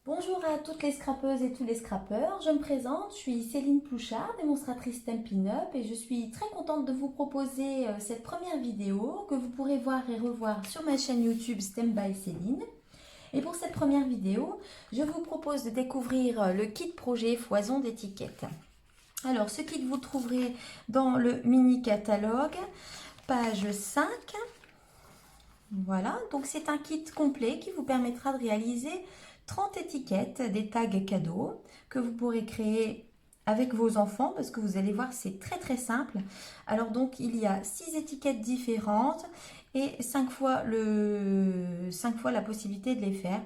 Bonjour à toutes les scrapeuses et tous les scrappeurs, je me présente, je suis Céline Plouchard, démonstratrice Stampin' Up et je suis très contente de vous proposer cette première vidéo que vous pourrez voir et revoir sur ma chaîne YouTube Stamp by Céline. Et pour cette première vidéo, je vous propose de découvrir le kit projet foison d'étiquettes. Alors ce kit vous trouverez dans le mini catalogue, page 5. Voilà, donc c'est un kit complet qui vous permettra de réaliser 30 étiquettes, des tags cadeaux que vous pourrez créer avec vos enfants parce que vous allez voir c'est très simple. Alors donc il y a 6 étiquettes différentes et 5 fois la possibilité de les faire.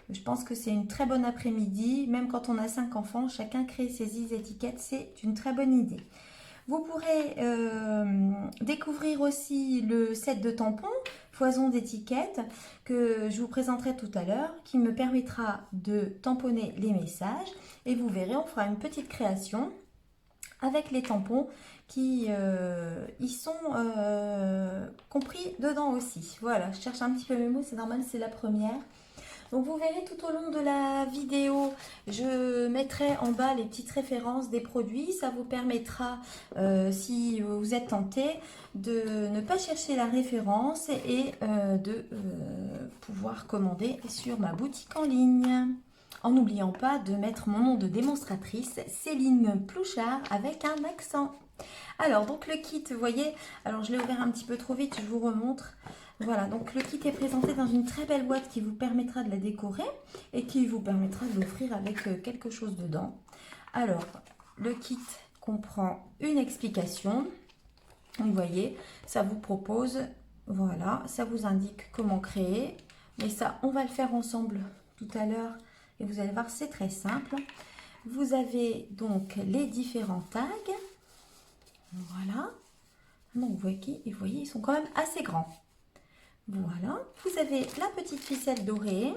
Je pense que c'est une très bonne après-midi, même quand on a 5 enfants, chacun crée ses 6 étiquettes, c'est une très bonne idée. Vous pourrez découvrir aussi le set de tampons foison d'étiquettes que je vous présenterai tout à l'heure, qui me permettra de tamponner les messages. Et vous verrez, on fera une petite création avec les tampons qui y sont compris dedans aussi. Voilà, je cherche un petit peu mes mots, c'est normal, c'est la première. Donc vous verrez tout au long de la vidéo, je mettrai en bas les petites références des produits. Ça vous permettra, si vous êtes tenté, de ne pas chercher la référence et de pouvoir commander sur ma boutique en ligne. En n'oubliant pas de mettre mon nom de démonstratrice, Céline Plouchard, avec un accent. Alors, donc le kit, vous voyez, alors je l'ai ouvert un petit peu trop vite, je vous remontre. Voilà, donc le kit est présenté dans une très belle boîte qui vous permettra de la décorer et qui vous permettra de l'offrir avec quelque chose dedans. Alors, le kit comprend une explication. Vous voyez, ça vous propose, voilà, ça vous indique comment créer. Mais ça, on va le faire ensemble tout à l'heure et vous allez voir, c'est très simple. Vous avez donc les différents tags. Voilà. Donc, vous voyez, ils sont quand même assez grands. Voilà, vous avez la petite ficelle dorée.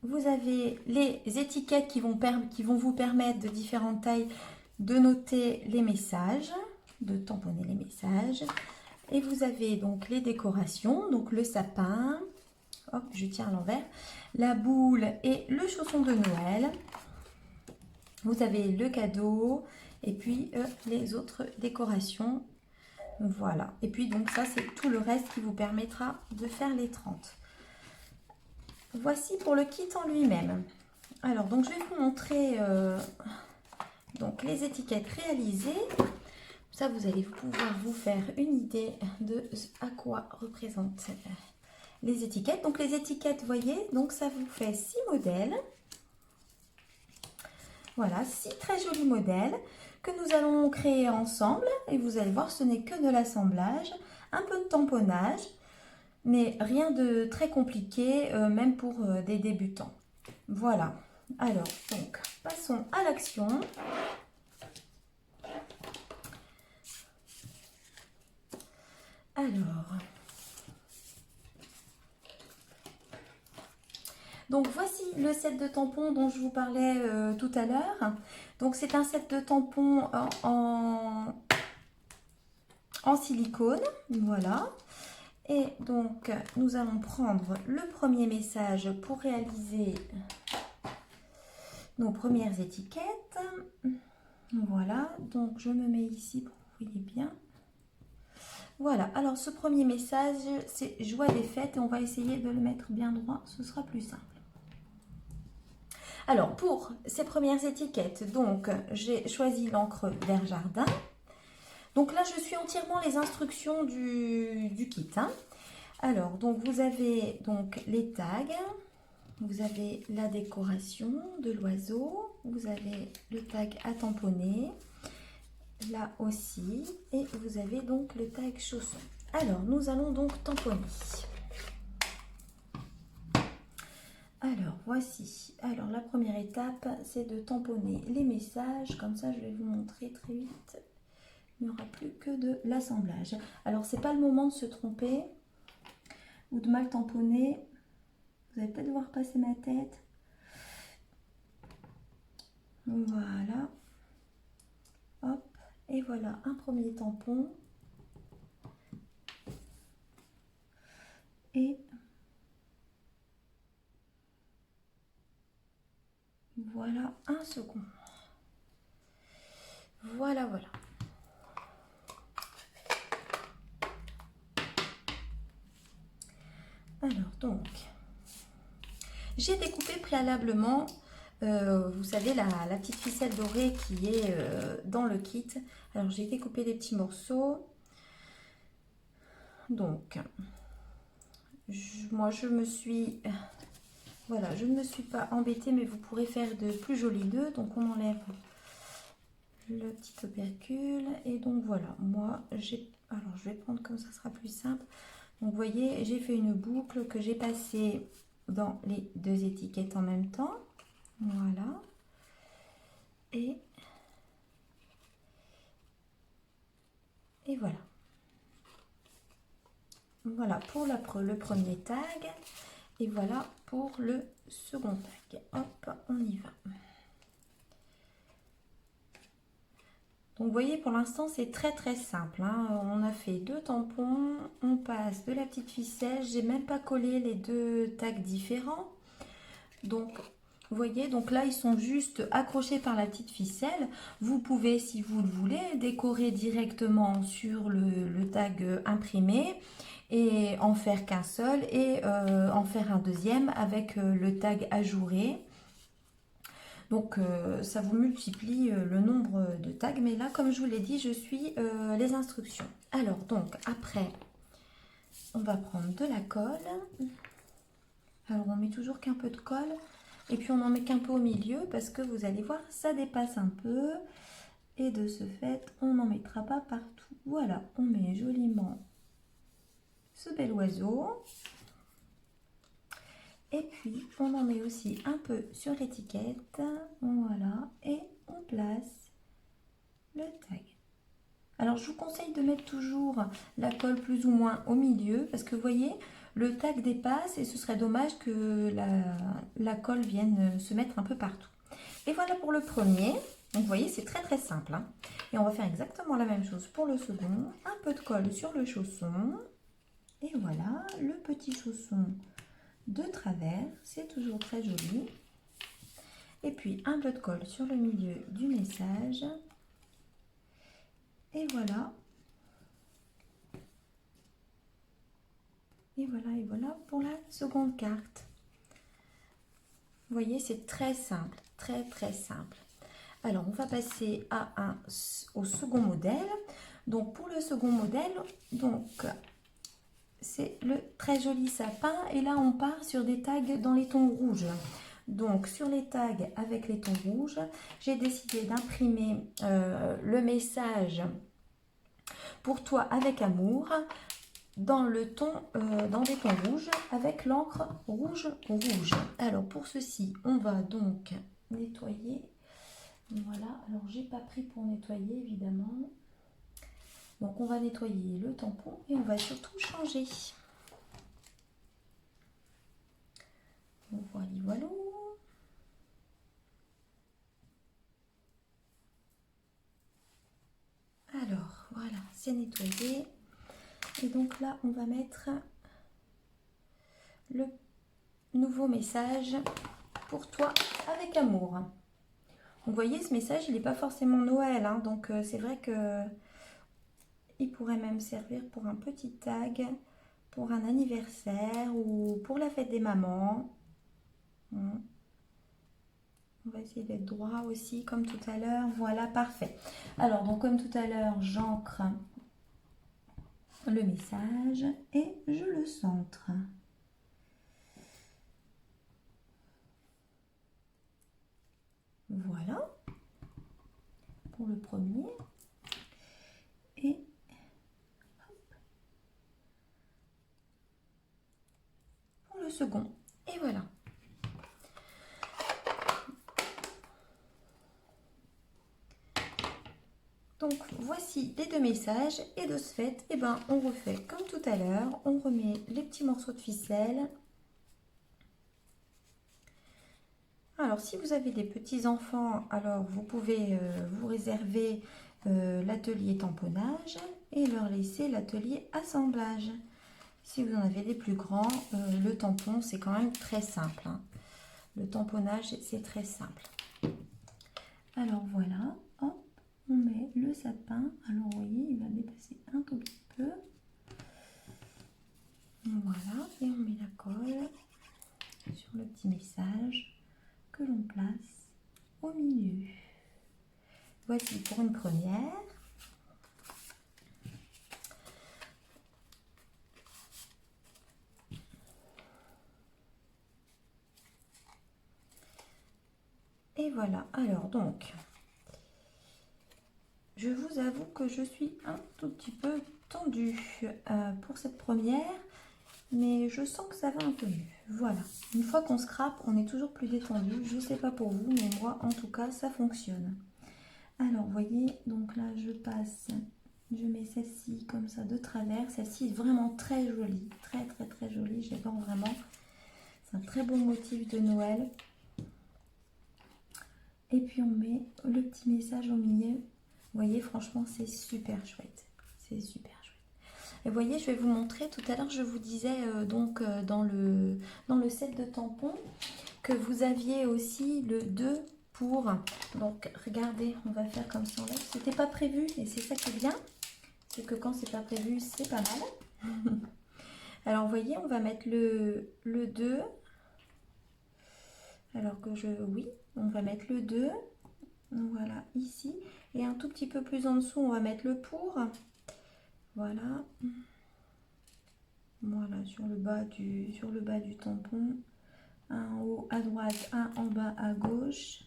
Vous avez les étiquettes qui vont vous permettre de différentes tailles de noter les messages, de tamponner les messages. Et vous avez donc les décorations, donc le sapin, hop, je tiens à l'envers, la boule et le chausson de Noël. Vous avez le cadeau et puis les autres décorations. Voilà, et puis donc ça c'est tout le reste qui vous permettra de faire les 30. Voici pour le kit en lui-même. Alors donc je vais vous montrer donc les étiquettes réalisées. Ça vous allez pouvoir vous faire une idée de à quoi représentent les étiquettes. Donc les étiquettes, vous voyez, donc ça vous fait 6 modèles. Voilà, 6 très jolis modèles que nous allons créer ensemble. Et vous allez voir, ce n'est que de l'assemblage, un peu de tamponnage, mais rien de très compliqué, même pour des débutants. Voilà, alors, donc, passons à l'action. Alors, donc voici le set de tampons dont je vous parlais tout à l'heure. Donc c'est un set de tampons en silicone, voilà. Et donc nous allons prendre le premier message pour réaliser nos premières étiquettes. Voilà, donc je me mets ici pour que vous voyez bien. Voilà, alors ce premier message, c'est joie des fêtes et on va essayer de le mettre bien droit, ce sera plus simple. Alors, pour ces premières étiquettes, donc j'ai choisi l'encre vert jardin. Donc là, je suis entièrement les instructions du kit. Hein. Alors, donc vous avez donc les tags, vous avez la décoration de l'oiseau, vous avez le tag à tamponner, là aussi, et vous avez donc le tag chausson. Alors, nous allons donc tamponner. Alors, voici. Alors, la première étape, c'est de tamponner les messages. Comme ça, je vais vous montrer très vite. Il n'y aura plus que de l'assemblage. Alors, c'est pas le moment de se tromper ou de mal tamponner. Vous allez peut-être voir passer ma tête. Voilà. Hop. Et voilà, un premier tampon. Et Voilà, un second. Voilà, voilà. Alors, donc, j'ai découpé préalablement, vous savez, la petite ficelle dorée qui est dans le kit. Alors, j'ai découpé des petits morceaux. Donc, moi, je me suis... Voilà, je ne me suis pas embêtée, mais vous pourrez faire de plus jolis nœuds. Donc, on enlève le petit opercule. Et donc, voilà, moi, j'ai... Alors, je vais prendre comme ça sera plus simple. Donc, vous voyez, j'ai fait une boucle que j'ai passée dans les deux étiquettes en même temps. Voilà. Et voilà. Voilà pour le premier tag. Et voilà pour le second tag. Hop, on y va. Donc vous voyez, pour l'instant c'est très simple, hein. On a fait deux tampons, on passe de la petite ficelle, j'ai même pas collé les deux tags différents. Donc vous voyez, donc là ils sont juste accrochés par la petite ficelle. Vous pouvez, si vous le voulez, décorer directement sur le tag imprimé et en faire qu'un seul et en faire un deuxième avec le tag ajouré. Donc ça vous multiplie le nombre de tags, mais là comme je vous l'ai dit, je suis les instructions. Alors donc après, on va prendre de la colle. Alors on met toujours qu'un peu de colle et puis on n'en met qu'un peu au milieu parce que vous allez voir, ça dépasse un peu et de ce fait, on n'en mettra pas partout. Voilà, on met joliment ce bel oiseau. Et puis, on en met aussi un peu sur l'étiquette. Voilà. Et on place le tag. Alors, je vous conseille de mettre toujours la colle plus ou moins au milieu. Parce que vous voyez, le tag dépasse et ce serait dommage que la colle vienne se mettre un peu partout. Et voilà pour le premier. Donc, vous voyez, c'est très simple, hein. Et on va faire exactement la même chose pour le second. Un peu de colle sur le chausson. Et voilà, le petit chausson de travers, c'est toujours très joli. Et puis un peu de colle sur le milieu du message. Et voilà. Et voilà pour la seconde carte. Vous voyez, c'est très simple, très simple. Alors, on va passer au second modèle. Donc, pour le second modèle, donc c'est le très joli sapin. Et là, on part sur des tags dans les tons rouges. Donc, sur les tags avec les tons rouges, j'ai décidé d'imprimer le message pour toi avec amour dans des tons rouges avec l'encre rouge. Alors, pour ceci, on va donc nettoyer. Voilà, alors j'ai pas pris pour nettoyer évidemment. Donc, on va nettoyer le tampon et on va surtout changer. Voilà. Alors, voilà, c'est nettoyé. Et donc là, on va mettre le nouveau message pour toi avec amour. Vous voyez, ce message, il n'est pas forcément Noël, hein, donc c'est vrai que il pourrait même servir pour un petit tag, pour un anniversaire ou pour la fête des mamans. On va essayer d'être droit aussi, comme tout à l'heure. Voilà, parfait. Alors, donc comme tout à l'heure, j'ancre le message et je le centre. Voilà pour le premier. Et hop, pour le second. Et voilà. Donc voici les deux messages et de ce fait, eh ben, on refait comme tout à l'heure. On remet les petits morceaux de ficelle. Alors si vous avez des petits enfants, alors vous pouvez vous réserver l'atelier tamponnage et leur laisser l'atelier assemblage. Si vous en avez des plus grands, le tampon c'est quand même très simple, hein. Le tamponnage c'est très simple. Alors voilà, hop, on met le sapin. Alors vous voyez, il va dépasser un tout petit peu. Voilà, et on met la colle sur le petit message que l'on place au milieu. Voici pour une première. Et voilà, alors donc, je vous avoue que je suis un tout petit peu tendue pour cette première, mais je sens que ça va un peu mieux. Voilà, une fois qu'on scrape, on est toujours plus détendu. Je ne sais pas pour vous, mais moi en tout cas, ça fonctionne. Alors, vous voyez, donc là, je passe, je mets celle-ci comme ça de travers. Celle-ci est vraiment très jolie, très très très jolie, j'adore vraiment. C'est un très beau motif de Noël. Et puis on met le petit message au milieu. Vous voyez, franchement, c'est super chouette. C'est super chouette. Et vous voyez, je vais vous montrer. Tout à l'heure, je vous disais dans le set de tampons que vous aviez aussi le 2 pour. Donc, regardez, on va faire comme ça. C'était pas prévu et c'est ça qui est bien. C'est que quand c'est pas prévu, c'est pas mal. Alors, vous voyez, on va mettre le 2. Alors que oui, on va mettre le 2. Voilà, ici. Et un tout petit peu plus en dessous, on va mettre le pour. Voilà. Voilà, sur le bas du tampon. Un en haut à droite, un en bas à gauche.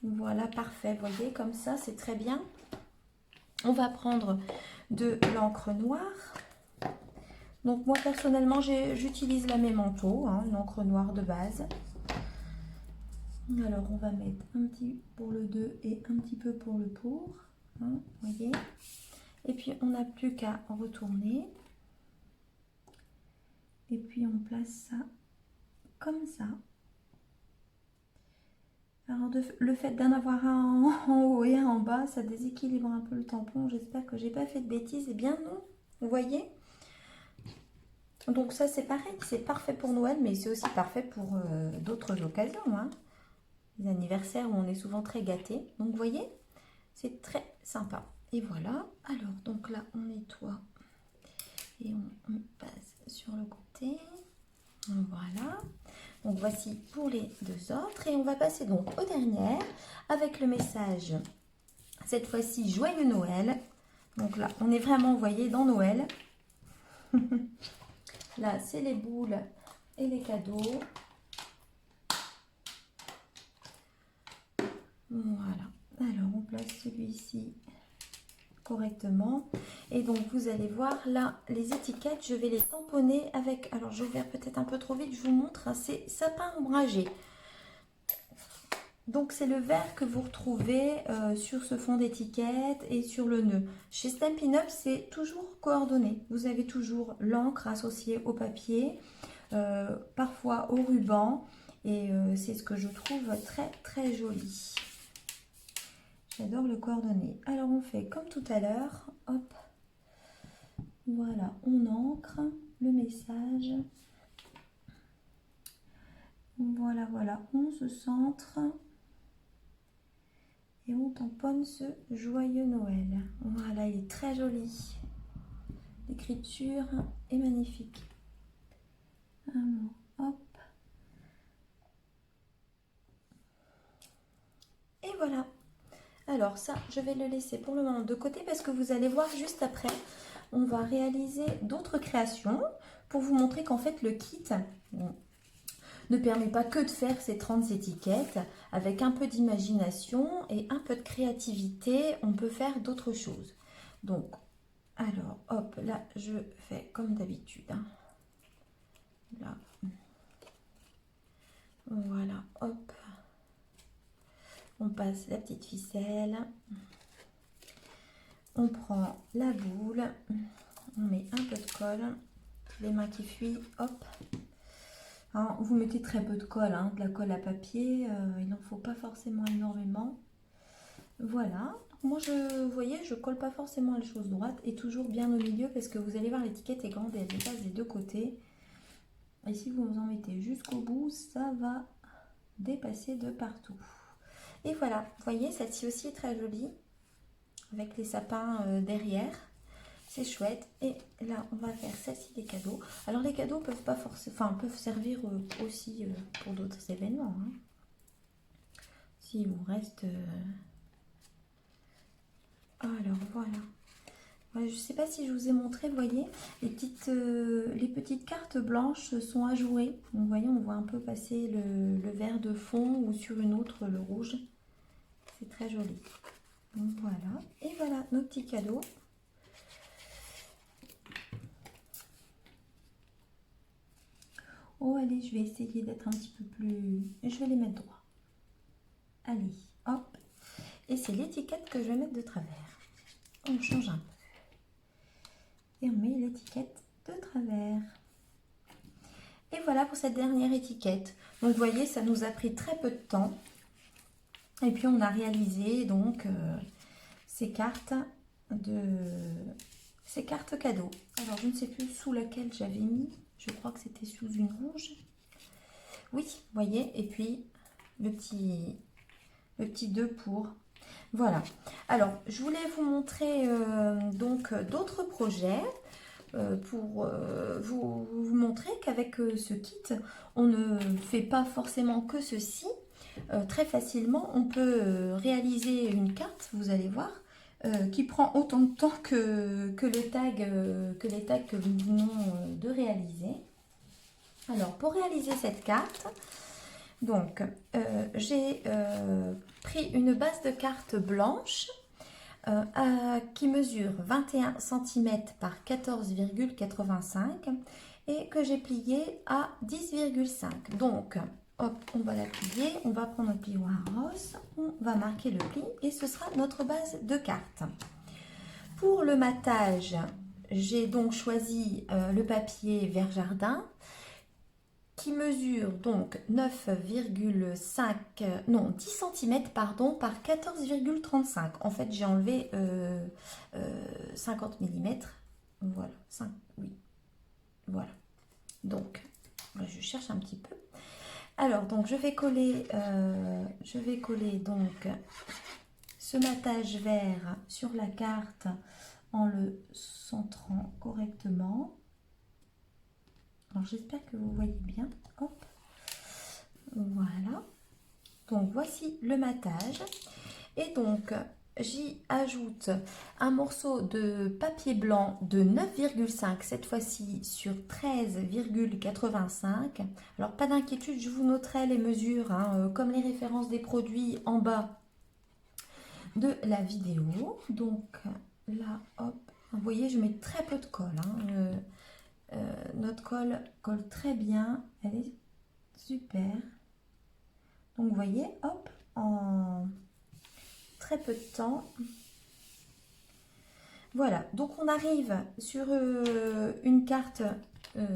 Voilà, parfait. Vous voyez, comme ça, c'est très bien. On va prendre de l'encre noire. Donc, moi, personnellement, j'utilise la Memento, hein, une encre noire de base. Alors, on va mettre un petit pour le 2 et un petit peu pour le pour. Hein, vous voyez. Et puis, on n'a plus qu'à retourner. Et puis, on place ça comme ça. Alors, le fait d'en avoir un en haut et un en bas, ça déséquilibre un peu le tampon. J'espère que j'ai pas fait de bêtises. Eh bien, non. Vous voyez? Donc, ça, c'est pareil. C'est parfait pour Noël, mais c'est aussi parfait pour d'autres occasions. Hein. Les anniversaires où on est souvent très gâtés. Donc, vous voyez? C'est très sympa. Et voilà. Alors, donc là, on nettoie. Et on passe sur le côté. Voilà. Donc voici pour les deux autres. Et on va passer donc aux dernières avec le message, cette fois-ci, Joyeux Noël. Donc là, on est vraiment, vous voyez, dans Noël. Là, c'est les boules et les cadeaux. Voilà. Alors, on place celui-ci correctement. Et donc, vous allez voir, là, les étiquettes, je vais les tamponner avec... Alors, je vais peut-être un peu trop vite, je vous montre. Hein, c'est sapin ombragé. Donc, c'est le vert que vous retrouvez sur ce fond d'étiquette et sur le nœud. Chez Stampin' Up, c'est toujours coordonné. Vous avez toujours l'encre associée au papier, parfois au ruban. Et c'est ce que je trouve très, très joli. J'adore le coordonné. Alors, on fait comme tout à l'heure. Hop. Voilà, on ancre le message. Voilà, voilà, on se centre. Et on tamponne ce Joyeux Noël. Voilà, il est très joli. L'écriture est magnifique. Alors, hop. Et voilà. Alors ça, je vais le laisser pour le moment de côté parce que vous allez voir juste après, on va réaliser d'autres créations pour vous montrer qu'en fait le kit ne permet pas que de faire ces 30 étiquettes. Avec un peu d'imagination et un peu de créativité, on peut faire d'autres choses. Donc, alors, hop, là, je fais comme d'habitude. Hein. Là. Voilà, hop. On passe la petite ficelle. On prend la boule. On met un peu de colle. Les mains qui fuient, hop. Alors, vous mettez très peu de colle, hein, de la colle à papier. Il n'en faut pas forcément énormément. Voilà. Moi, vous voyez, je colle pas forcément les choses droites et toujours bien au milieu parce que vous allez voir, l'étiquette est grande et elle dépasse des deux côtés. Et si vous en mettez jusqu'au bout, ça va dépasser de partout. Et voilà, vous voyez, celle-ci aussi est très jolie, avec les sapins derrière. C'est chouette. Et là, on va faire celle-ci des cadeaux. Alors, les cadeaux peuvent pas forcément, enfin, peuvent servir aussi pour d'autres événements. Hein. S'il vous reste... Alors, voilà. Ouais, je ne sais pas si je vous ai montré, vous voyez, les petites cartes blanches sont ajourées. Donc, vous voyez, on voit un peu passer le vert de fond ou sur une autre, le rouge. C'est très joli. Donc, voilà. Et voilà nos petits cadeaux. Oh, allez, je vais essayer d'être un petit peu plus... Je vais les mettre droit. Allez, hop. Et c'est l'étiquette que je vais mettre de travers. On change un peu. Et on met l'étiquette de travers. Et voilà pour cette dernière étiquette. Donc, vous voyez, ça nous a pris très peu de temps. Et puis, on a réalisé donc ces cartes cadeaux. Alors, je ne sais plus sous laquelle j'avais mis. Je crois que c'était sous une rouge. Oui, vous voyez. Et puis, le petit 2 pour... Voilà. Alors, je voulais vous montrer donc d'autres projets pour vous montrer qu'avec ce kit, on ne fait pas forcément que ceci. Très facilement, on peut réaliser une carte, vous allez voir, qui prend autant de temps que les tags que nous venons de réaliser. Alors, pour réaliser cette carte, donc, j'ai pris une base de carte blanche qui mesure 21 cm par 14,85 et que j'ai plié à 10,5. Donc, hop, on va la plier, on va prendre notre plioir Ross, on va marquer le pli et ce sera notre base de carte. Pour le matage, j'ai donc choisi le papier vert jardin qui mesure donc 9,5, non 10 cm pardon, par 14,35. En fait, j'ai enlevé 50 mm. Voilà, 5, oui. Voilà. Donc, je cherche un petit peu. Alors, donc, je vais coller donc ce matage vert sur la carte en le centrant correctement. Alors, j'espère que vous voyez bien. Hop. Voilà. Donc, voici le matage. Et donc, j'y ajoute un morceau de papier blanc de 9,5, cette fois-ci sur 13,85. Alors, pas d'inquiétude, je vous noterai les mesures, hein, comme les références des produits en bas de la vidéo. Donc, là, hop. Vous voyez, je mets très peu de colle. Hein. Notre colle colle très bien, elle est super. Donc vous voyez, hop, en très peu de temps. Voilà, donc on arrive sur une carte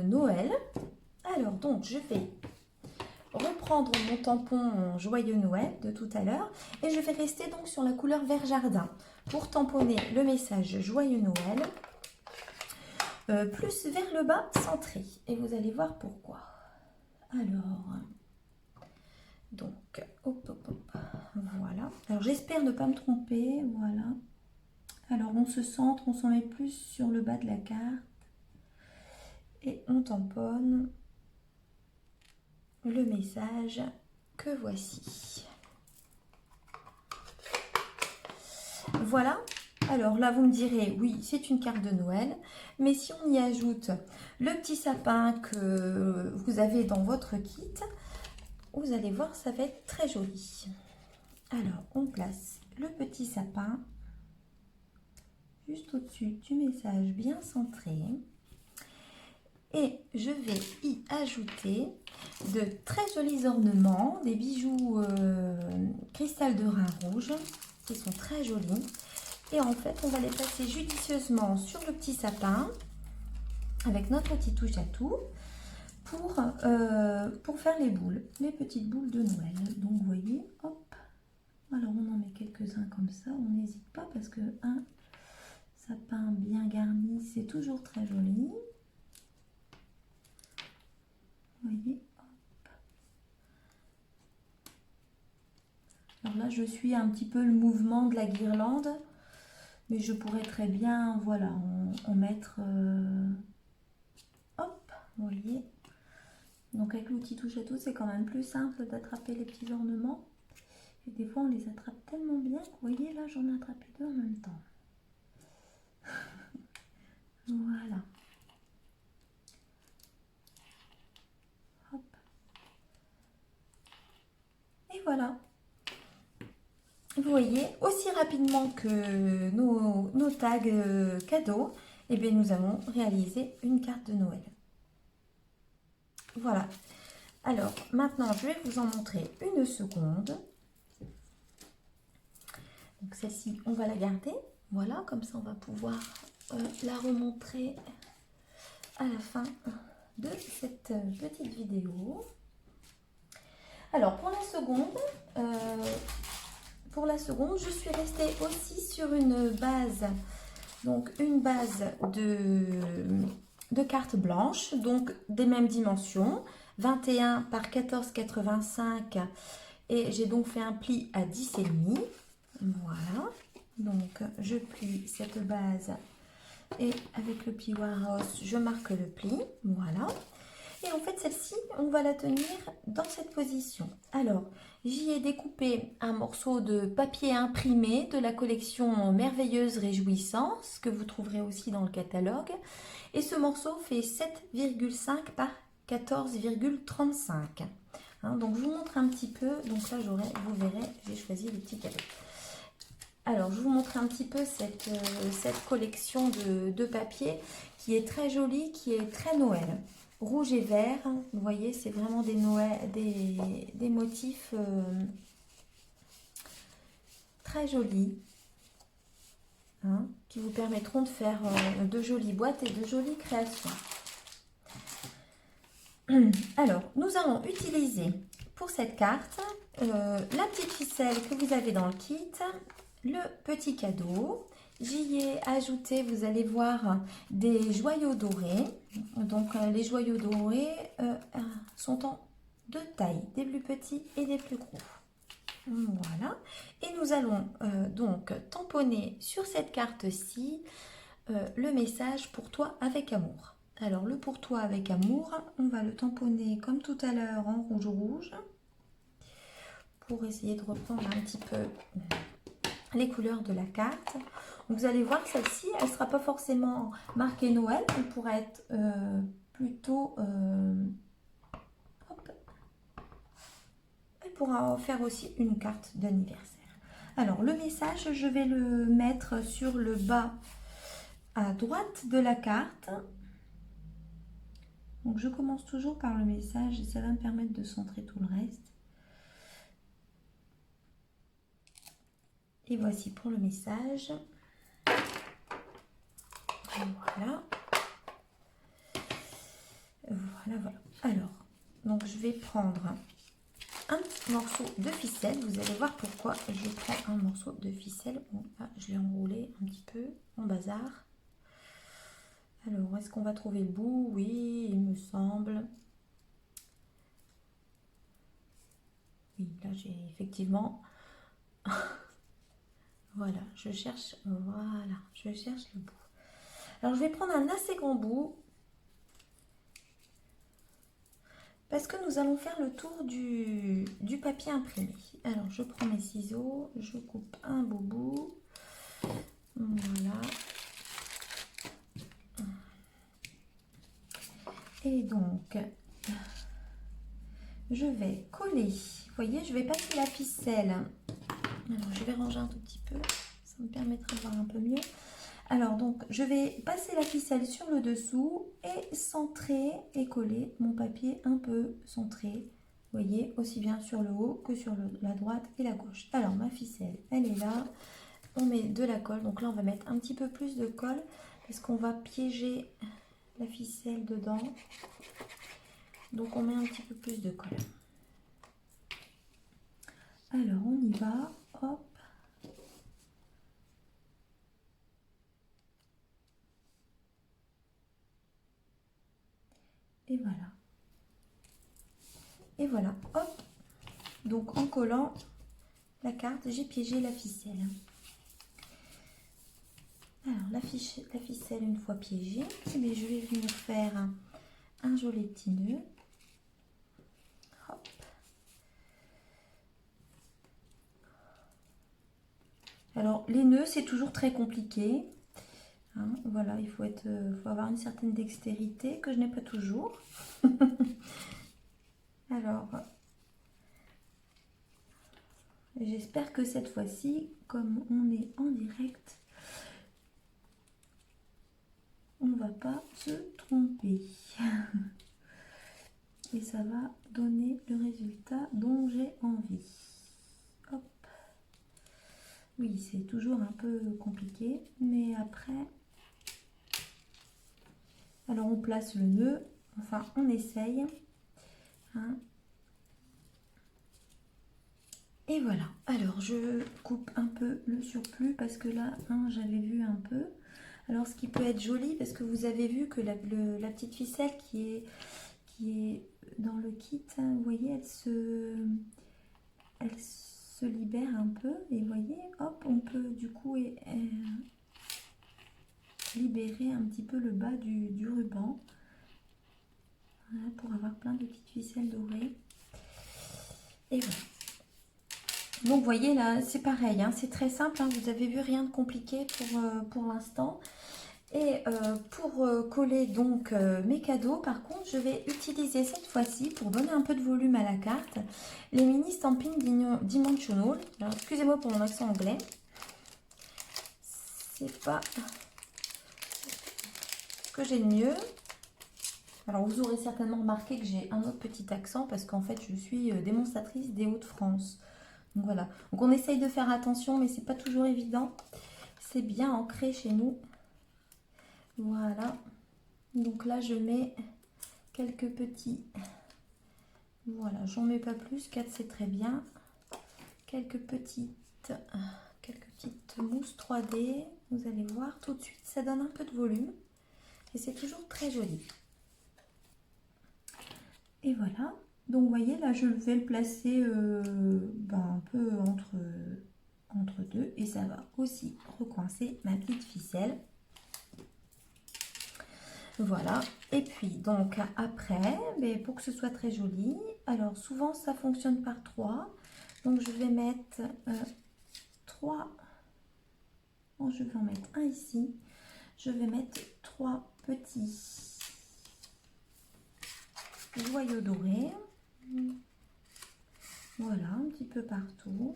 Noël. Alors donc je vais reprendre mon tampon Joyeux Noël de tout à l'heure et je vais rester donc sur la couleur vert jardin pour tamponner le message Joyeux Noël. Plus vers le bas centré et vous allez voir pourquoi. Alors, donc, hop, hop, hop, voilà. Alors, j'espère ne pas me tromper, voilà. Alors, on se centre, on s'en met plus sur le bas de la carte et on tamponne le message que voici. Voilà. Alors là, vous me direz, oui, c'est une carte de Noël, mais si on y ajoute le petit sapin que vous avez dans votre kit, vous allez voir, ça va être très joli. Alors, on place le petit sapin juste au-dessus du message bien centré. Et je vais y ajouter de très jolis ornements, des bijoux cristal de Rhin rouge, qui sont très jolis. Et en fait, on va les placer judicieusement sur le petit sapin avec notre petit touche à tout pour faire les boules, les petites boules de Noël. Donc, vous voyez, hop. Alors, on en met quelques-uns comme ça. On n'hésite pas parce que un sapin bien garni, c'est toujours très joli. Vous voyez, hop. là, je suis un petit peu le mouvement de la guirlande. Mais je pourrais très bien, voilà, en mettre... hop, vous voyez. Donc avec l'outil touche à tout, c'est quand même plus simple d'attraper les petits ornements. Et des fois, on les attrape tellement bien que, vous voyez, là, j'en ai attrapé deux en même temps. Voilà. Hop. Et voilà. Vous voyez, aussi rapidement que nos tags cadeaux, eh bien, nous allons réaliser une carte de Noël. Voilà. Alors, maintenant, je vais vous en montrer une seconde. Donc, celle-ci, on va la garder. Voilà, comme ça, on va pouvoir la remontrer à la fin de cette petite vidéo. Alors, pour la seconde, je suis restée aussi sur une base, donc une base de cartes blanches, donc des mêmes dimensions, 21 par 14,85 et j'ai donc fait un pli à 10,5. Voilà, donc je plie cette base et avec le plioir Ross, je marque le pli, voilà. Et en fait, celle-ci, on va la tenir dans cette position. Alors, j'y ai découpé un morceau de papier imprimé de la collection Merveilleuse Réjouissance, que vous trouverez aussi dans le catalogue. Et ce morceau fait 7,5 par 14,35. Hein, donc, je vous montre un petit peu. Donc là, vous verrez, j'ai choisi le petit cadeau. Alors, je vous montre un petit peu cette collection de papier qui est très jolie, qui est très Noël. Rouge et vert, vous voyez, c'est vraiment des motifs très jolis, hein, qui vous permettront de faire de jolies boîtes et de jolies créations. Alors, nous allons utiliser pour cette carte la petite ficelle que vous avez dans le kit, le petit cadeau. J'y ai ajouté, vous allez voir, des joyaux dorés. Donc, les joyaux dorés sont en deux tailles, des plus petits et des plus gros. Voilà. Et nous allons donc tamponner sur cette carte-ci le message pour toi avec amour. Alors, le pour toi avec amour, on va le tamponner comme tout à l'heure en rouge-rouge pour essayer de reprendre un petit peu les couleurs de la carte. Donc, vous allez voir que celle-ci, elle ne sera pas forcément marquée Noël, elle pourrait être plutôt... hop, elle pourra faire aussi une carte d'anniversaire. Alors, le message, je vais le mettre sur le bas à droite de la carte. Donc, je commence toujours par le message et ça va me permettre de centrer tout le reste. Et voici pour le message. Voilà. Voilà. Alors, donc je vais prendre un petit morceau de ficelle. Vous allez voir pourquoi je prends un morceau de ficelle. Bon, là, je l'ai enroulé un petit peu en bazar. Alors, est-ce qu'on va trouver le bout? Oui, il me semble. Oui, là, j'ai effectivement... Voilà, je cherche le bout. Alors, je vais prendre un assez grand bout parce que nous allons faire le tour du papier imprimé. Alors, je prends mes ciseaux, je coupe un beau bout. Voilà. Et donc, je vais coller. Vous voyez, je vais passer la ficelle. Alors, je vais ranger un tout petit peu. Ça me permettra de voir un peu mieux. Alors, donc, je vais passer la ficelle sur le dessous et centrer et coller mon papier un peu centré. Vous voyez, aussi bien sur le haut que sur la droite et la gauche. Alors, ma ficelle, elle est là. On met de la colle. Donc là, on va mettre un petit peu plus de colle parce qu'on va piéger la ficelle dedans. Donc, on met un petit peu plus de colle. Alors, on y va. Hop. Et voilà. Et voilà. Hop. Donc, en collant, la carte, j'ai piégé la ficelle. Alors, la ficelle, une fois piégée, mais je vais venir faire un joli petit nœud. Hop. Alors, les nœuds, c'est toujours très compliqué. Hein, voilà, il faut avoir une certaine dextérité que je n'ai pas toujours. Alors, j'espère que cette fois-ci, comme on est en direct, on ne va pas se tromper. Et ça va donner le résultat dont j'ai envie. Hop. Oui, c'est toujours un peu compliqué, mais après, alors on place le nœud, enfin on essaye. Hein. Et voilà, alors je coupe un peu le surplus parce que là, hein, j'avais vu un peu. Alors ce qui peut être joli, parce que vous avez vu que la petite ficelle qui est dans le kit, hein, vous voyez, elle se libère un peu. Et vous voyez, hop, on peut du coup libérer un petit peu le bas du ruban. Voilà, pour avoir plein de petites ficelles dorées. Et voilà. Donc vous voyez là, c'est pareil, hein, c'est très simple, hein, vous avez vu, rien de compliqué pour l'instant. Et pour coller donc mes cadeaux, par contre, je vais utiliser cette fois-ci, pour donner un peu de volume à la carte, les mini Stampin' Dimensional. Alors excusez-moi pour mon accent anglais. C'est pas ce que j'ai de mieux. Alors vous aurez certainement remarqué que j'ai un autre petit accent parce qu'en fait je suis démonstratrice des Hauts-de-France. Donc voilà, donc on essaye de faire attention mais c'est pas toujours évident. C'est bien ancré chez nous. Voilà, donc là je mets quelques petits, voilà, j'en mets pas plus, 4 c'est très bien. Quelques petites mousses 3D, vous allez voir tout de suite, ça donne un peu de volume et c'est toujours très joli. Et voilà, donc vous voyez là je vais le placer un peu entre deux et ça va aussi recoincer ma petite ficelle. Voilà, et puis donc après, pour que ce soit très joli, alors souvent ça fonctionne par 3, donc je vais mettre 3, bon, je vais en mettre un ici, je vais mettre 3 petits joyaux dorés, voilà, un petit peu partout.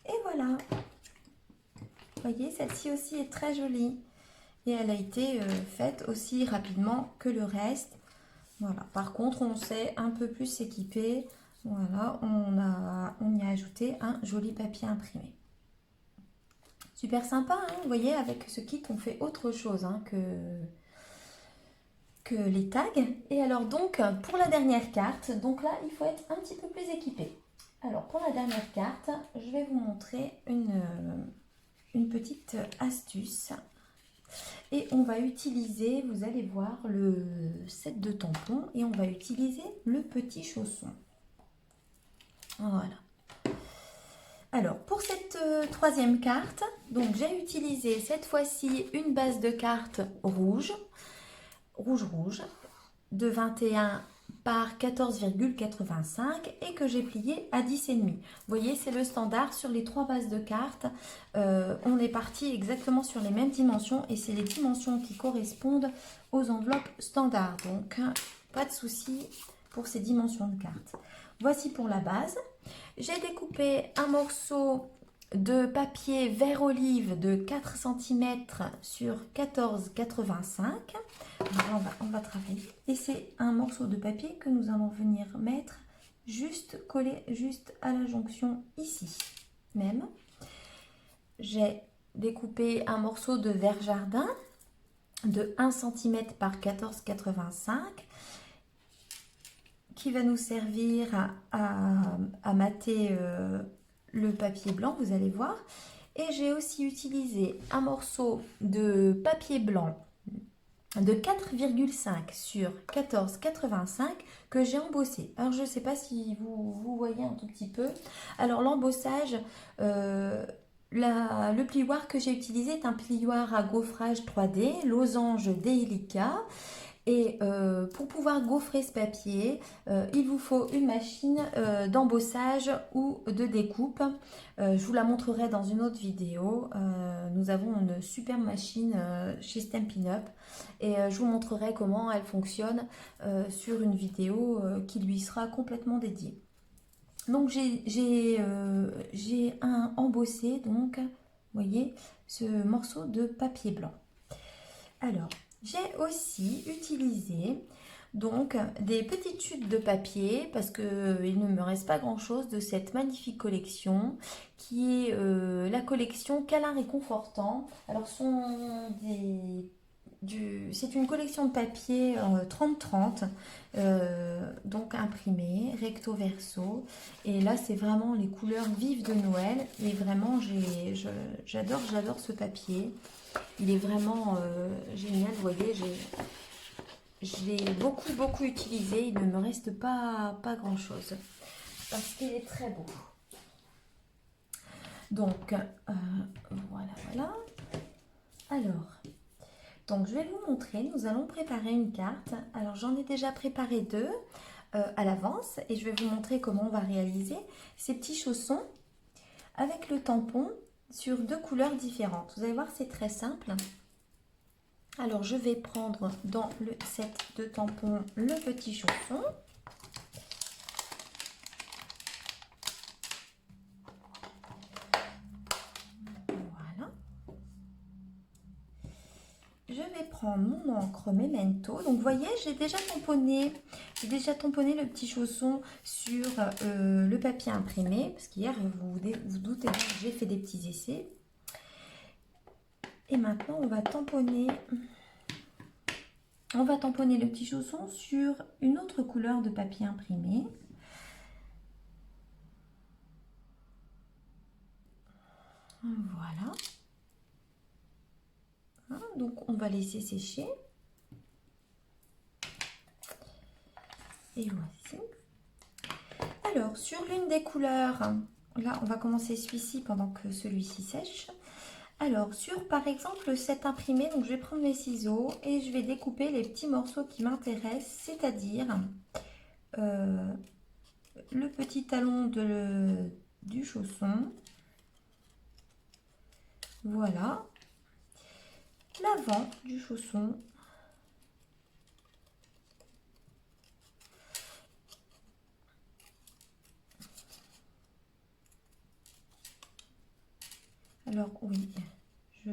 Et voilà. Vous voyez, celle-ci aussi est très jolie et elle a été faite aussi rapidement que le reste. Voilà. Par contre, on sait un peu plus s'équiper. Voilà, on y a ajouté un joli papier imprimé. Super sympa, hein, vous voyez, avec ce kit, on fait autre chose hein, que les tags. Et alors donc, pour la dernière carte, donc là, il faut être un petit peu plus équipé. Alors, pour la dernière carte, je vais vous montrer une petite astuce et on va utiliser, vous allez voir, le set de tampons et on va utiliser le petit chausson. Voilà. Alors pour cette troisième carte, donc j'ai utilisé cette fois-ci une base de cartes rouge de 21 par 14,85 et que j'ai plié à 10,5. Vous voyez, c'est le standard sur les 3 bases de cartes. On est parti exactement sur les mêmes dimensions et c'est les dimensions qui correspondent aux enveloppes standards. Donc, pas de souci pour ces dimensions de cartes. Voici pour la base. J'ai découpé un morceau de papier vert olive de 4 cm sur 14,85. On va travailler. Et c'est un morceau de papier que nous allons venir mettre collé juste à la jonction ici. Même. J'ai découpé un morceau de vert jardin de 1 cm par 14,85 qui va nous servir à mater le papier blanc, vous allez voir. Et j'ai aussi utilisé un morceau de papier blanc de 4,5 sur 14,85 que j'ai embossé. Alors je ne sais pas si vous voyez un tout petit peu. Alors l'embossage, le plioir que j'ai utilisé est un plioir à gaufrage 3D, losange Delica. Et pour pouvoir gaufrer ce papier, il vous faut une machine d'embossage ou de découpe. Je vous la montrerai dans une autre vidéo. Nous avons une super machine chez Stampin' Up et je vous montrerai comment elle fonctionne sur une vidéo qui lui sera complètement dédiée. Donc j'ai embossé, donc, vous voyez, ce morceau de papier blanc. Alors, j'ai aussi utilisé donc des petites chutes de papier parce qu'il ne me reste pas grand chose de cette magnifique collection qui est la collection Câlin Réconfortant. Alors, c'est une collection de papier 30-30, donc imprimé, recto verso. Et là, c'est vraiment les couleurs vives de Noël. Et vraiment, j'adore ce papier. Il est vraiment génial. Vous voyez, je l'ai beaucoup utilisé. Il ne me reste pas grand chose parce qu'il est très beau. Donc, voilà. Alors, donc je vais vous montrer. Nous allons préparer une carte. Alors, j'en ai déjà préparé deux à l'avance et je vais vous montrer comment on va réaliser ces petits chaussons avec le tampon sur deux couleurs différentes. Vous allez voir, c'est très simple. Alors, je vais prendre dans le set de tampons le petit chausson. Voilà. Je vais prendre mon encre Memento. Donc, vous voyez, j'ai déjà tamponné le petit chausson sur le papier imprimé. Parce qu'hier, vous doutez, j'ai fait des petits essais. Et maintenant, on va tamponner le petit chausson sur une autre couleur de papier imprimé. Voilà. Donc, on va laisser sécher. Et voici. Alors, sur l'une des couleurs, là, on va commencer celui-ci pendant que celui-ci sèche. Alors, sur par exemple cet imprimé, donc je vais prendre mes ciseaux et je vais découper les petits morceaux qui m'intéressent, c'est-à-dire le petit talon du chausson. Voilà. L'avant du chausson. Alors oui, je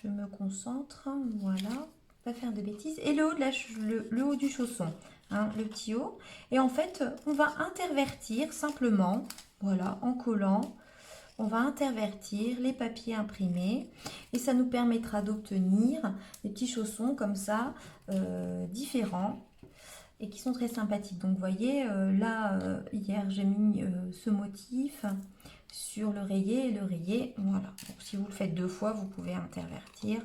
me concentre, voilà, pas faire de bêtises. Et le haut, le haut du chausson, hein, le petit haut. Et en fait, on va intervertir simplement, voilà, en collant, on va intervertir les papiers imprimés. Et ça nous permettra d'obtenir des petits chaussons comme ça, différents. Et qui sont très sympathiques. Donc vous voyez, hier j'ai mis ce motif sur l'oreiller et l'oreiller. Voilà. Donc, si vous le faites deux fois, vous pouvez intervertir.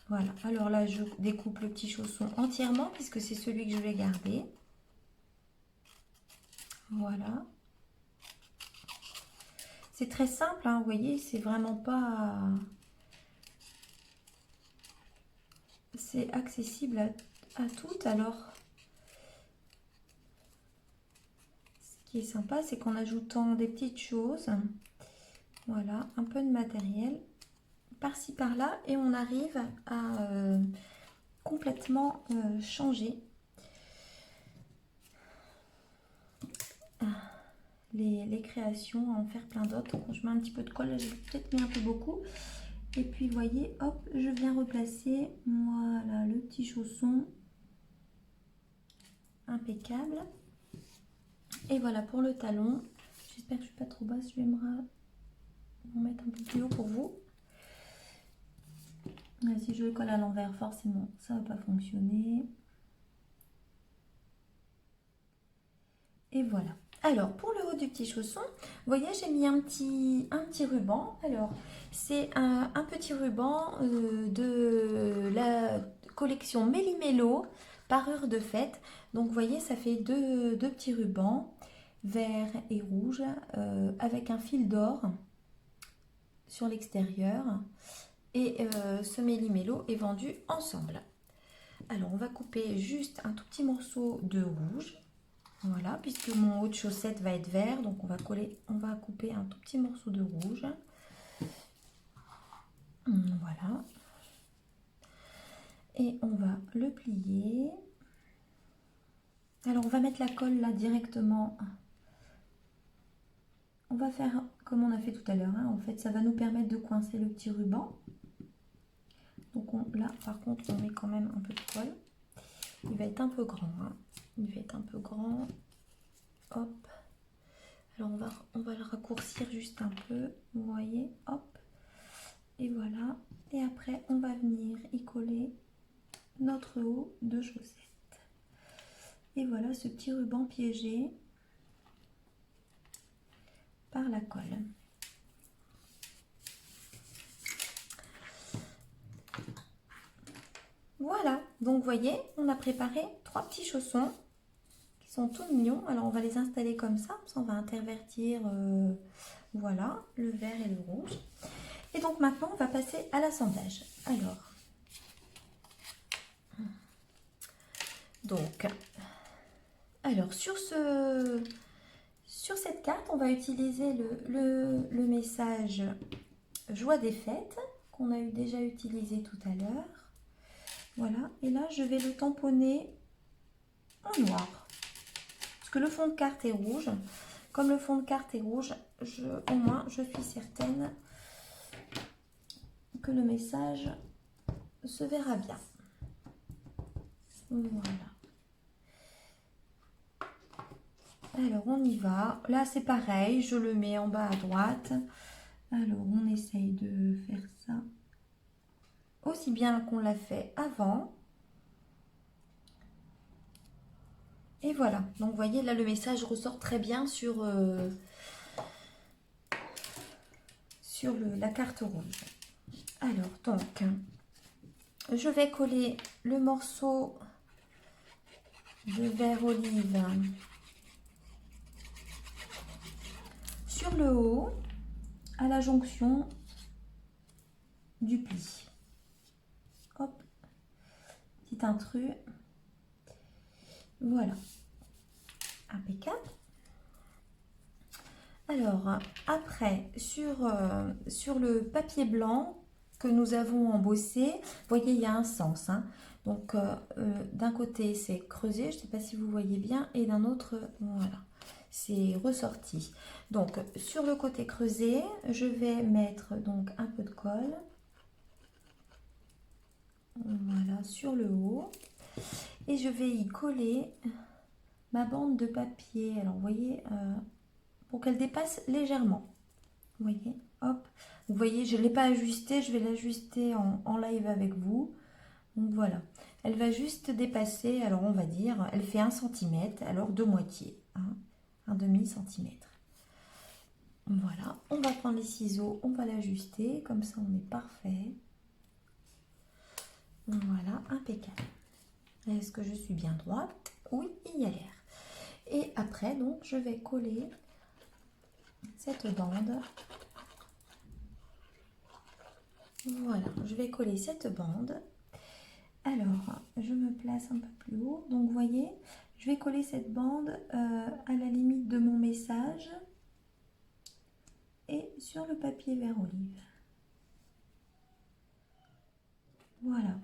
Voilà. Alors là, je découpe le petit chausson entièrement puisque c'est celui que je vais garder. Voilà. C'est très simple, hein, vous voyez, c'est vraiment pas... C'est accessible à toutes. Alors, ce qui est sympa, c'est qu'en ajoutant des petites choses, voilà, un peu de matériel, par-ci par-là, et on arrive à complètement changer les créations, à en faire plein d'autres. Je mets un petit peu de colle, j'ai peut-être mis un peu beaucoup. Et puis, vous voyez, hop, je viens replacer, voilà, le petit chausson. Impeccable. Et voilà pour le talon. J'espère que je ne suis pas trop basse, je vais me mettre un peu plus haut pour vous. Si je le colle à l'envers, forcément, ça ne va pas fonctionner. Et voilà. Alors, pour le haut du petit chausson, vous voyez, j'ai mis un petit ruban. Alors, c'est un petit ruban de la collection Méli-Mélo, parure de fête. Donc, vous voyez, ça fait deux petits rubans, vert et rouge, avec un fil d'or sur l'extérieur. Et ce Méli-Mélo est vendu ensemble. Alors, on va couper juste un tout petit morceau de rouge. Voilà, puisque mon haut de chaussette va être vert, donc on va couper un tout petit morceau de rouge. Voilà. Et on va le plier. Alors on va mettre la colle là directement. On va faire comme on a fait tout à l'heure, hein. En fait, ça va nous permettre de coincer le petit ruban. Donc là, par contre, on met quand même un peu de colle. Il va être un peu grand, hein. Il va être un peu grand. Hop. Alors on va le raccourcir juste un peu, vous voyez, hop, et voilà. Et après on va venir y coller notre haut de chaussette. Et voilà ce petit ruban piégé par la colle. Voilà, donc vous voyez, on a préparé 3 petits chaussons qui sont tout mignons. Alors on va les installer comme ça on va intervertir, voilà, le vert et le rouge. Et donc maintenant on va passer à l'assemblage. Alors sur cette carte, on va utiliser le message Joie des fêtes qu'on a déjà utilisé tout à l'heure. Voilà, et là je vais le tamponner en noir. Parce que le fond de carte est rouge. Comme le fond de carte est rouge, au moins je suis certaine que le message se verra bien. Voilà. Alors on y va. Là c'est pareil, je le mets en bas à droite. Alors on essaye de faire ça aussi bien qu'on l'a fait avant. Et voilà, donc vous voyez là le message ressort très bien sur la carte rouge. Alors donc je vais coller le morceau de vert olive sur le haut à la jonction du pli. Hop, petit intrus. Voilà, impeccable. Alors après sur le papier blanc que nous avons embossé, vous voyez il y a un sens, hein. Donc d'un côté c'est creusé, je ne sais pas si vous voyez bien, et d'un autre voilà, c'est ressorti. Donc sur le côté creusé, je vais mettre donc un peu de colle, voilà, sur le haut, et je vais y coller ma bande de papier. Alors vous voyez, pour qu'elle dépasse légèrement, vous voyez, hop, vous voyez je ne l'ai pas ajusté, je vais l'ajuster en live avec vous. Donc voilà, elle va juste dépasser, alors on va dire, elle fait 1 cm, alors de moitié, hein, un demi-centimètre. Voilà, on va prendre les ciseaux, on va l'ajuster, comme ça on est parfait. Voilà, impeccable. Est-ce que je suis bien droite? Oui, il y a l'air. Et après, donc, je vais coller cette bande. Voilà, je vais coller cette bande. Alors, je me place un peu plus haut. Donc, vous voyez, je vais coller cette bande à la limite de mon message et sur le papier vert olive. Voilà.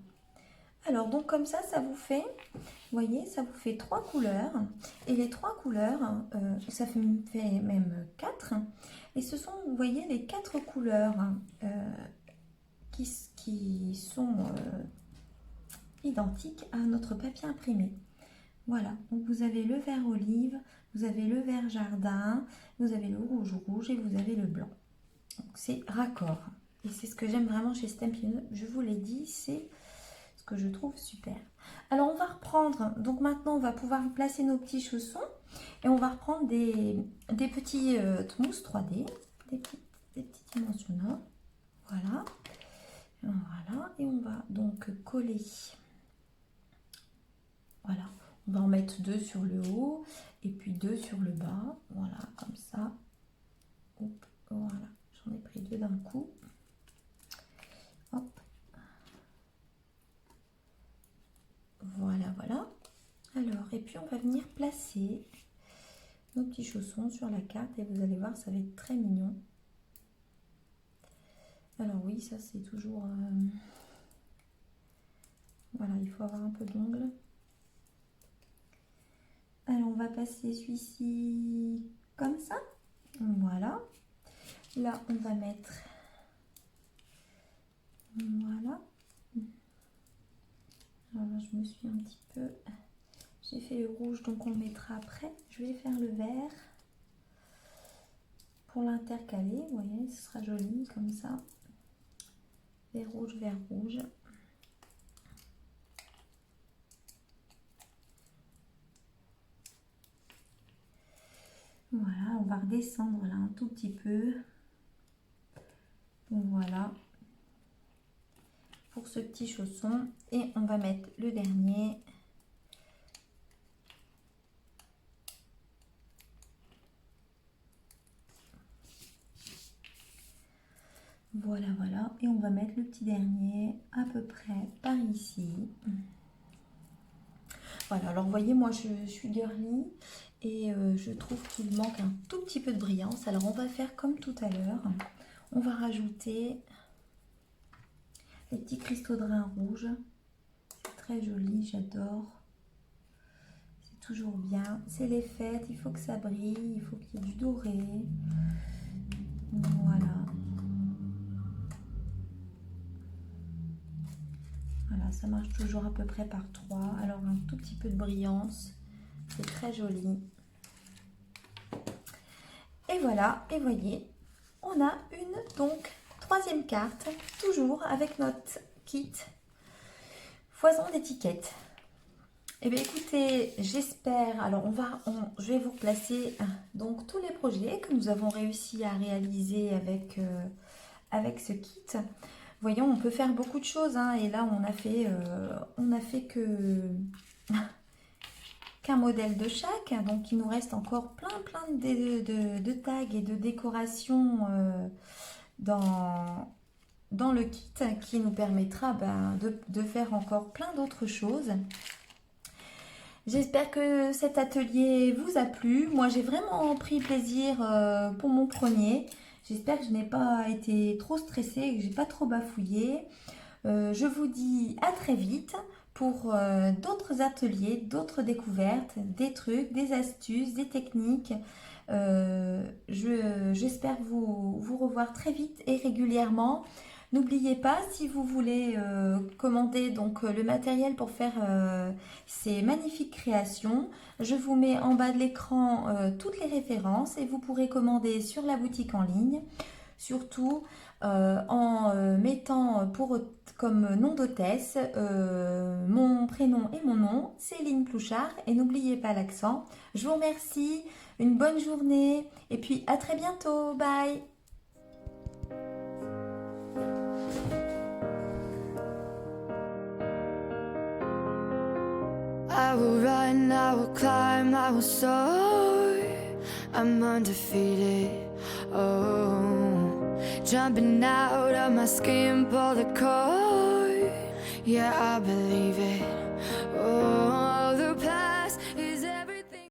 Alors, donc comme ça vous fait, vous voyez, ça vous fait 3 couleurs. Et les 3 couleurs, ça fait même 4. Et ce sont, vous voyez, les 4 couleurs qui sont identiques à notre papier imprimé. Voilà, donc vous avez le vert olive, vous avez le vert jardin, vous avez le rouge rouge et vous avez le blanc. Donc c'est raccord. Et c'est ce que j'aime vraiment chez Stampin', je vous l'ai dit, c'est ce que je trouve super. Alors on va reprendre, donc maintenant on va pouvoir placer nos petits chaussons. Et on va reprendre des petits mousses 3D, des petits dimensionnants. Voilà. Voilà. Et on va donc coller. Voilà. On va en mettre 2 sur le haut et puis 2 sur le bas. Voilà, comme ça. Hop, voilà. J'en ai pris 2 d'un coup. Hop. Voilà, voilà. Alors, et puis on va venir placer nos petits chaussons sur la carte et vous allez voir, ça va être très mignon. Alors oui, ça c'est toujours... Voilà, il faut avoir un peu d'ongles. Alors, on va passer celui-ci comme ça. Voilà. Là, on va mettre... Voilà. Alors là, je me suis un petit peu... J'ai fait le rouge, donc on le mettra après. Je vais faire le vert pour l'intercaler. Vous voyez, ce sera joli comme ça. Vert rouge, vert rouge. Voilà, on va redescendre là un tout petit peu. Voilà. Pour ce petit chausson. Et on va mettre le dernier. Voilà, voilà. Et on va mettre le petit dernier à peu près par ici. Voilà, alors vous voyez, moi je suis girly et je trouve qu'il manque un tout petit peu de brillance. Alors on va faire comme tout à l'heure. On va rajouter les petits cristaux de rein rouge. C'est très joli, j'adore. C'est toujours bien. C'est les fêtes, il faut que ça brille, il faut qu'il y ait du doré. Voilà. Voilà, ça marche toujours à peu près par 3. Alors un tout petit peu de brillance. C'est très joli. Et voilà, et voyez, on a une donc troisième carte, toujours avec notre kit foison d'étiquettes. Et bien écoutez, j'espère, alors je vais vous placer donc tous les projets que nous avons réussi à réaliser avec ce kit. Voyons, on peut faire beaucoup de choses, hein, et là on a fait qu'un modèle de chaque, donc il nous reste encore plein de tags et de décorations dans le kit qui nous permettra de faire encore plein d'autres choses. J'espère que cet atelier vous a plu. Moi, j'ai vraiment pris plaisir pour mon premier. J'espère que je n'ai pas été trop stressée et que j'ai pas trop bafouillé. Je vous dis à très vite pour d'autres ateliers, d'autres découvertes, des trucs, des astuces, des techniques. J'espère vous revoir très vite et régulièrement. N'oubliez pas, si vous voulez commander donc le matériel pour faire ces magnifiques créations, je vous mets en bas de l'écran toutes les références et vous pourrez commander sur la boutique en ligne. Surtout en mettant comme nom d'hôtesse mon prénom et mon nom, Céline Plouchard, et n'oubliez pas l'accent. Je vous remercie, une bonne journée et puis à très bientôt, bye. I will run, I will climb, I will soar. I'm undefeated. Oh, jumping out of my skin, pull the cord. Yeah, I believe